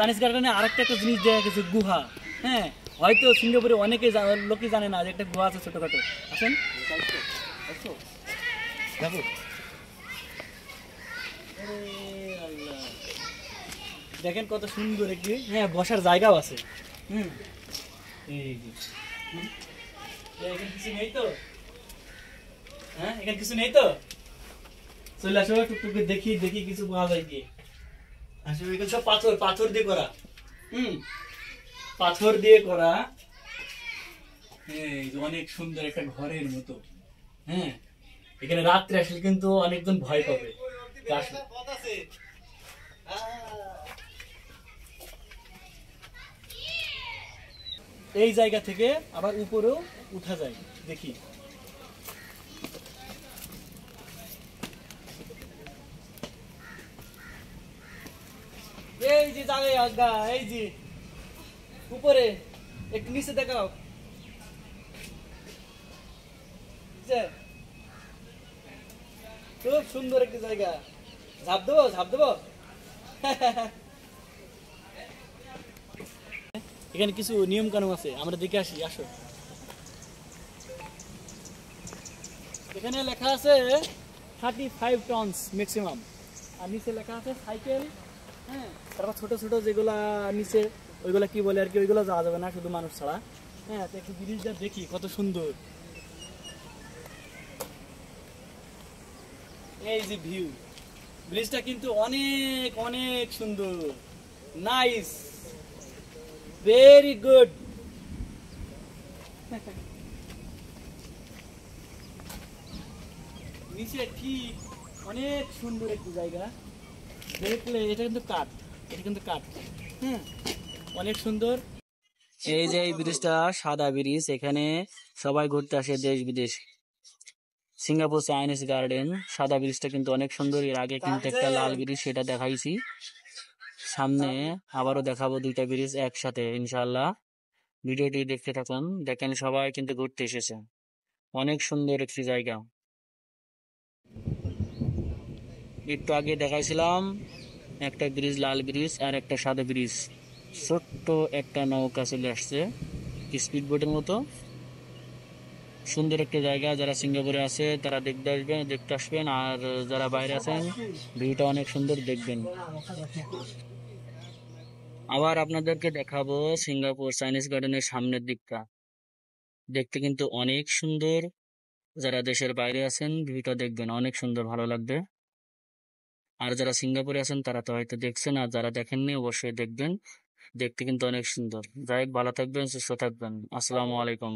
Chinese গার্ডেনে আরেকটা একটা জিনিস দেখা গেছে, গুহা। হ্যাঁ, হয়তো সিঙ্গাপুরে অনেকে লোকই জানে না যে একটা গুহা আছে ছোটখাটো। আসেন যাবো। দেখেন কত সুন্দর একটি, হ্যাঁ, বসার জায়গাও আছে। এই যে এখানে কিছু নেই তো, হ্যাঁ এখানে কিছু নেই তো, চলে আসো টুকটুকে দেখি দেখি কিছু পাওয়া যায় কি। আসলে এগুলো সব পাথর, পাথর দিয়ে করা। পাথর দিয়ে করা। এই যে অনেক সুন্দর একটা ঘরের মতো। হ্যাঁ, এখানে রাত্রে আসলে কিন্তু অনেকজন ভয় পাবে। এই জায়গা থেকে আবার উপরেও উঠা যায়, দেখি। এই যে যাবে আজ্ঞা, এই যে উপরে একটু নিচে দেখাও। খুব সুন্দর একটি জায়গা। ঝাঁপ দেবো, ঝাঁপ দেবো। এখানে কিছু নিয়ম কানুন আছে, আমরা দেখে আসি, আসো। এখানে লেখা আছে 35 টনস ম্যাক্সিমাম। আর নিচে লেখা আছে সাইকেল। হ্যাঁ, তারপর ছোট ছোট যেগুলা নিচে, ওইগুলা কি বলে আর কি, ওইগুলো যাওয়া যাবে না শুধু মানুষ ছাড়া। হ্যাঁ, তো একটু ব্রিজটা দেখি কত সুন্দর। এই যে ভিউ, ব্রিজটা কিন্তু অনেক অনেক সুন্দর, নাইস, ভেরি গুড। নিচে ঠিক অনেক সুন্দর একটি জায়গা, দেখলে এটা কিন্তু কাঠ, এটা কিন্তু কাঠ। হ্যাঁ, অনেক সুন্দর। এই যে এই ব্রিজটা সাদা ব্রিজ, এখানে সবাই ঘুরতে আসে দেশ বিদেশ। সিঙ্গাপুর চাইনিজ গার্ডেন, সাদা ব্রিজটা কিন্তু অনেক সুন্দর। এর আগে কিন্তু একটা লাল ব্রিজ, সেটা দেখাইছি। সামনে আবারও দেখাবো দুইটা ব্রিজ একসাথে ইনশাআল্লাহ। ভিডিওটি দেখতে থাকুন। দেখেন সবাই কিন্তু ঘুরতে এসেছে, অনেক সুন্দর একটি জায়গা। একটু আগে দেখাইছিলাম একটা ব্রিজ, লাল ব্রিজ, আর একটা সাদা ব্রিজ। ছোট্ট একটা নৌকা চলে আসছে স্পিড বোটের মতো। সুন্দর একটা জায়গা, যারা সিঙ্গাপুরে আছে তারা দেখতে আসবেন, আর যারা বাইরে আছেন ভিউটা অনেক সুন্দর, দেখবেন। আবার আপনাদেরকে দেখাবো সিঙ্গাপুর চাইনিজ গার্ডেনের সামনের দিকটা, দেখতে কিন্তু অনেক সুন্দর। যারা দেশের বাইরে আছেন ভিউটা দেখবেন, অনেক সুন্দর, ভালো লাগবে। আর যারা সিঙ্গাপুরে আছেন তারা তো হয়তো দেখছেন, আর যারা দেখেননি অবশ্যই দেখবেন, দেখতে কিন্তু অনেক সুন্দর। যাই হোক, ভালো থাকবেন, সুস্থ থাকবেন। আসসালামু আলাইকুম।